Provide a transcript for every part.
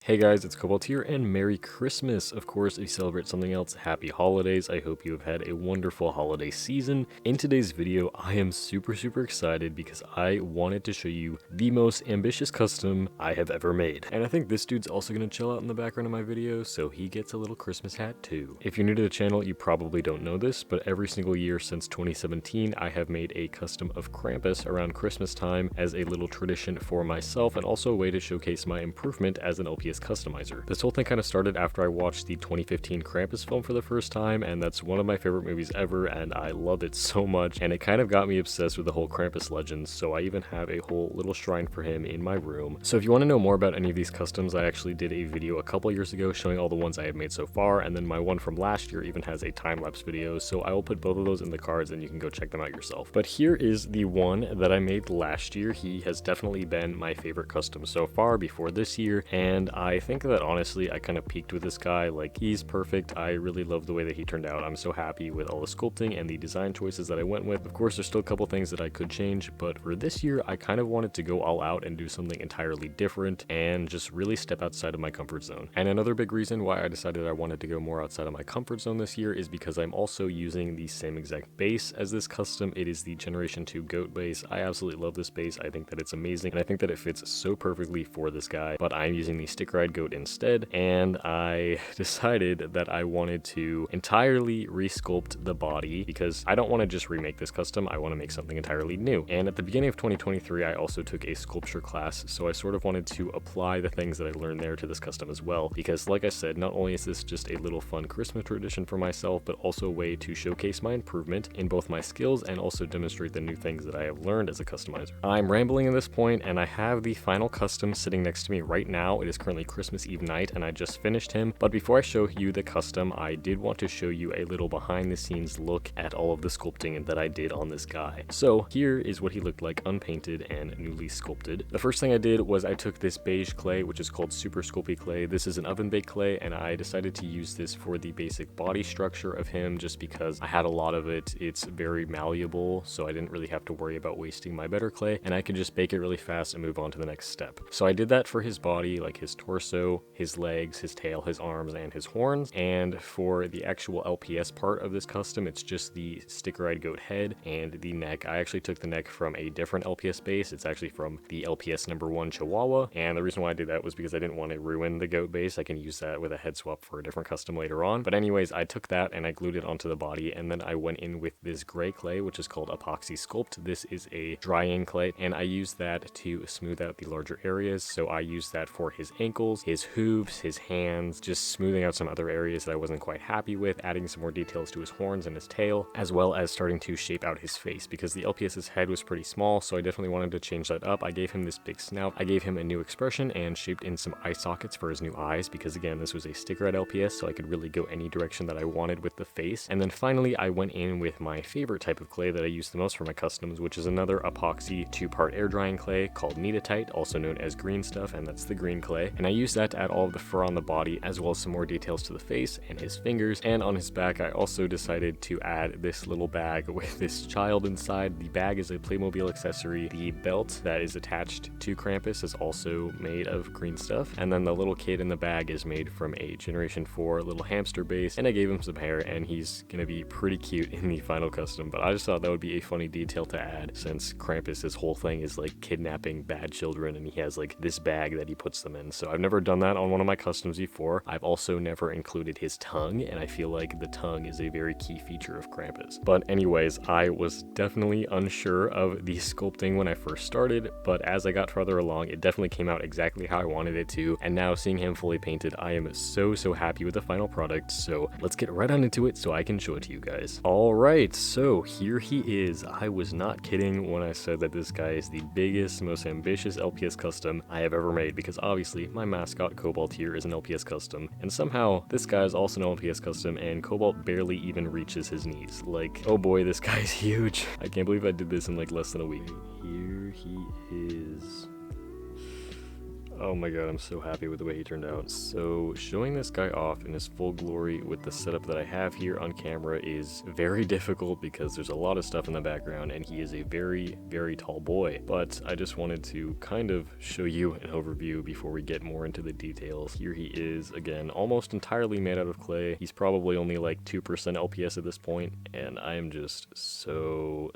Hey guys, it's Cobalt here, and Merry Christmas! Of course, if you celebrate something else, Happy Holidays. I hope you have had a wonderful holiday season. In today's video, I am super excited because I wanted to show you the most ambitious custom I have ever made. And I think this dude's also going to chill out in the background of my video, so he gets a little Christmas hat too. If you're new to the channel, you probably don't know this, but every single year since 2017, I have made a custom of Krampus around Christmas time as a little tradition for myself, and also a way to showcase my improvement as an LPS customizer. This whole thing kind of started after I watched the 2015 Krampus film for the first time, and that's one of my favorite movies ever, and I love it so much, and it kind of got me obsessed with the whole Krampus legend, so I even have a whole little shrine for him in my room. So if you want to know more about any of these customs, I actually did a video a couple years ago showing all the ones I have made so far, and then my one from last year even has a time-lapse video, so I will put both of those in the cards and you can go check them out yourself. But here is the one that I made last year. He has definitely been my favorite custom so far before this year, and I think that honestly I kind of peaked with this guy. Like, he's perfect. I really love the way that he turned out. I'm so happy with all the sculpting and the design choices that I went with. Of course, there's still a couple things that I could change, but for this year I kind of wanted to go all out and do something entirely different and just really step outside of my comfort zone. And another big reason why I decided I wanted to go more outside of my comfort zone this year is because I'm also using the same exact base as this custom. It is the Generation 2 goat base. I absolutely love this base. I think that it's amazing, and I think that it fits so perfectly for this guy, but I'm using the stick-ride goat instead, and I decided that I wanted to entirely resculpt the body because I don't want to just remake this custom. I want to make something entirely new. And at the beginning of 2023, I also took a sculpture class, so I sort of wanted to apply the things that I learned there to this custom as well, because like I said, not only is this just a little fun Christmas tradition for myself, but also a way to showcase my improvement in both my skills and also demonstrate the new things that I have learned as a customizer. I'm rambling at this point, and I have the final custom sitting next to me right now. It is currently Christmas Eve night, and I just finished him. But before I show you the custom, I did want to show you a little behind the scenes look at all of the sculpting that I did on this guy. So here is what he looked like unpainted and newly sculpted. The first thing I did was I took this beige clay, which is called Super Sculpey clay. This is an oven baked clay, and I decided to use this for the basic body structure of him just because I had a lot of it. It's very malleable, so I didn't really have to worry about wasting my better clay, and I could just bake it really fast and move on to the next step. So I did that for his body, like his torso, his legs, his tail, his arms, and his horns. And for the actual LPS part of this custom, it's just the stick-ride goat head and the neck. I actually took the neck from a different LPS base. It's actually from the LPS number 1 Chihuahua, and the reason why I did that was because I didn't want to ruin the goat base. I can use that with a head swap for a different custom later on. But anyways, I took that and I glued it onto the body, and then I went in with this gray clay, which is called Epoxy Sculpt. This is a drying clay, and I used that to smooth out the larger areas. So I used that for his ankles, his hooves, his hands, just smoothing out some other areas that I wasn't quite happy with, adding some more details to his horns and his tail, as well as starting to shape out his face because the LPS's head was pretty small, so I definitely wanted to change that up. I gave him this big snout, I gave him a new expression, and shaped in some eye sockets for his new eyes because, again, this was a stick-ride LPS, so I could really go any direction that I wanted with the face. And then finally, I went in with my favorite type of clay that I use the most for my customs, which is another epoxy 2-part air drying clay called Neatite, also known as green stuff, and that's the green clay. And I used that to add all of the fur on the body, as well as some more details to the face and his fingers. And on his back, I also decided to add this little bag with this child inside. The bag is a Playmobil accessory. The belt that is attached to Krampus is also made of green stuff. And then the little kid in the bag is made from a Generation 4 little hamster base. And I gave him some hair, and he's gonna be pretty cute in the final custom. But I just thought that would be a funny detail to add, since Krampus' whole thing is like kidnapping bad children, and he has like this bag that he puts them in. So I've never done that on one of my customs before. I've also never included his tongue, and I feel like the tongue is a very key feature of Krampus. But anyways, I was definitely unsure of the sculpting when I first started, but as I got further along, it definitely came out exactly how I wanted it to, and now seeing him fully painted, I am so happy with the final product. So let's get right on into it so I can show it to you guys. Alright, so here he is. I was not kidding when I said that this guy is the biggest, most ambitious LPS custom I have ever made, because obviously my mascot Cobalt here is an LPS custom, and somehow this guy is also an LPS custom, and Cobalt barely even reaches his knees. Like, oh boy, this guy's huge. I can't believe I did this in like less than a week. Here he is. Oh my god, I'm so happy with the way he turned out. So showing this guy off in his full glory with the setup that I have here on camera is very difficult because there's a lot of stuff in the background and he is a very, very tall boy. But I just wanted to kind of show you an overview before we get more into the details. Here he is, again, almost entirely made out of clay. He's probably only like 2% LPS at this point, and I am just so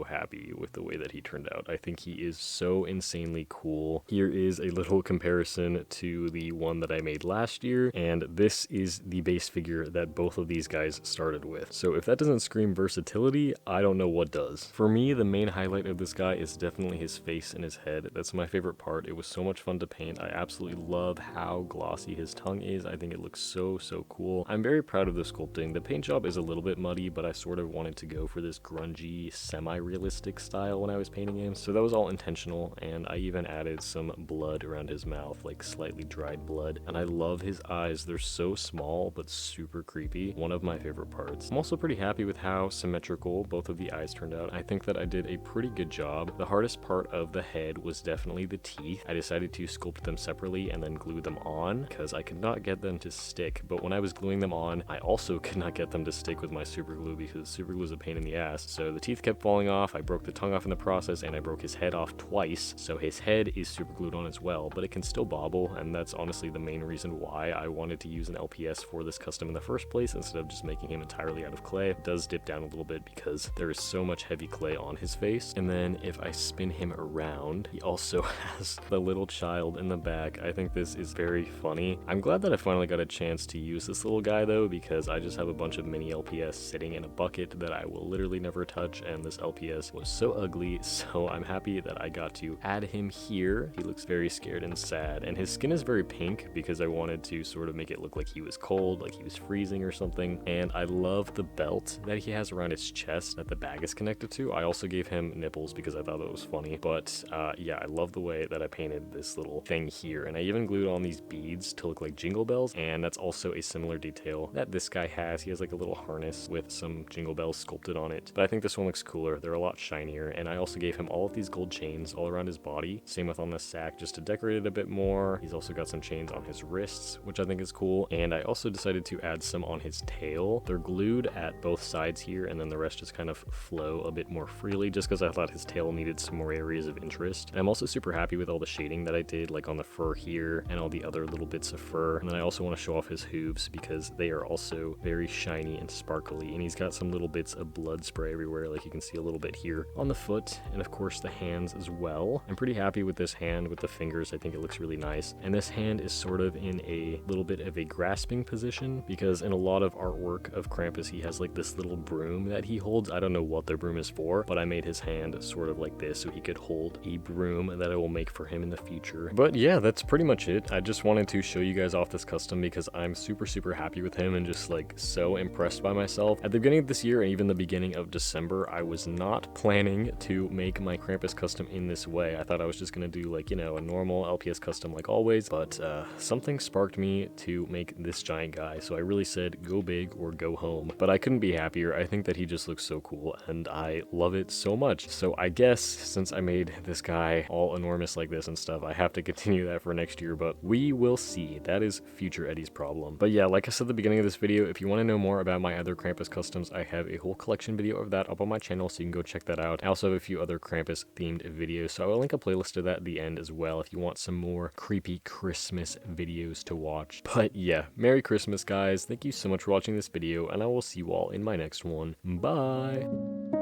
happy with the way that he turned out. I think he is so insanely cool. Here is a little comparison to the one that I made last year, and this is the base figure that both of these guys started with. So if that doesn't scream versatility, I don't know what does. For me, the main highlight of this guy is definitely his face and his head. That's my favorite part. It was so much fun to paint. I absolutely love how glossy his tongue is. I think it looks so cool. I'm very proud of the sculpting. The paint job is a little bit muddy, but I sort of wanted to go for this grungy, semi-realistic style when I was painting him, so that was all intentional, and I even added some blood around his mouth, like slightly dried blood, and I love his eyes. They're so small, but super creepy. One of my favorite parts. I'm also pretty happy with how symmetrical both of the eyes turned out. I think that I did a pretty good job. The hardest part of the head was definitely the teeth. I decided to sculpt them separately and then glue them on, because I could not get them to stick, but when I was gluing them on, I also could not get them to stick with my super glue because super glue is a pain in the ass. So the teeth kept falling off, I broke the tongue off in the process, and I broke his head off twice, so his head is super glued on as well, but it can still bobble, and that's honestly the main reason why I wanted to use an LPS for this custom in the first place instead of just making him entirely out of clay. It does dip down a little bit because there is so much heavy clay on his face. And then if I spin him around, he also has the little child in the back. I think this is very funny. I'm glad that I finally got a chance to use this little guy though, because I just have a bunch of mini LPS sitting in a bucket that I will literally never touch, and this LPS was so ugly, so I'm happy that I got to add him here. He looks very scared and sad, and his skin is very pink because I wanted to sort of make it look like he was cold, like he was freezing or something. And I love the belt that he has around his chest that the bag is connected to. I also gave him nipples because I thought that was funny, but yeah, I love the way that I painted this little thing here, and I even glued on these beads to look like jingle bells, and that's also a similar detail that this guy has. He has like a little harness with some jingle bells sculpted on it, but I think this one looks cooler. They're a lot shinier, and I also gave him all of these gold chains all around his body, same with on the sack, just to decorate it a bit more. He's also got some chains on his wrists, which I think is cool, and I also decided to add some on his tail. They're glued at both sides here, and then the rest just kind of flow a bit more freely just because I thought his tail needed some more areas of interest. And I'm also super happy with all the shading that I did, like on the fur here and all the other little bits of fur. And then I also want to show off his hooves because they are also very shiny and sparkly, and he's got some little bits of blood spray everywhere, like you can see a little bit here on the foot, and of course the hands as well. I'm pretty happy with this hand with the fingers. I think it looks really nice, and this hand is sort of in a little bit of a grasping position because in a lot of artwork of Krampus he has like this little broom that he holds. I don't know what the broom is for, but I made his hand sort of like this so he could hold a broom that I will make for him in the future. But yeah, that's pretty much it. I just wanted to show you guys off this custom because I'm super happy with him and just like so impressed by myself. At the beginning of this year and even the beginning of December, I was not planning to make my Krampus custom in this way. I thought I was just gonna do like, you know, a normal LPS custom like always, but something sparked me to make this giant guy, so I really said go big or go home. But I couldn't be happier. I think that he just looks so cool and I love it so much. So I guess since I made this guy all enormous like this and stuff, I have to continue that for next year, but we will see. That is future Eddie's problem. But yeah, like I said at the beginning of this video, if you want to know more about my other Krampus customs, I have a whole collection video of that up on my channel, so you can go check that out. I also have a few other Krampus themed videos, so I will link a playlist to that at the end as well if you want some more creepy Christmas videos to watch. But yeah, Merry Christmas guys, thank you so much for watching this video, and I will see you all in my next one. Bye!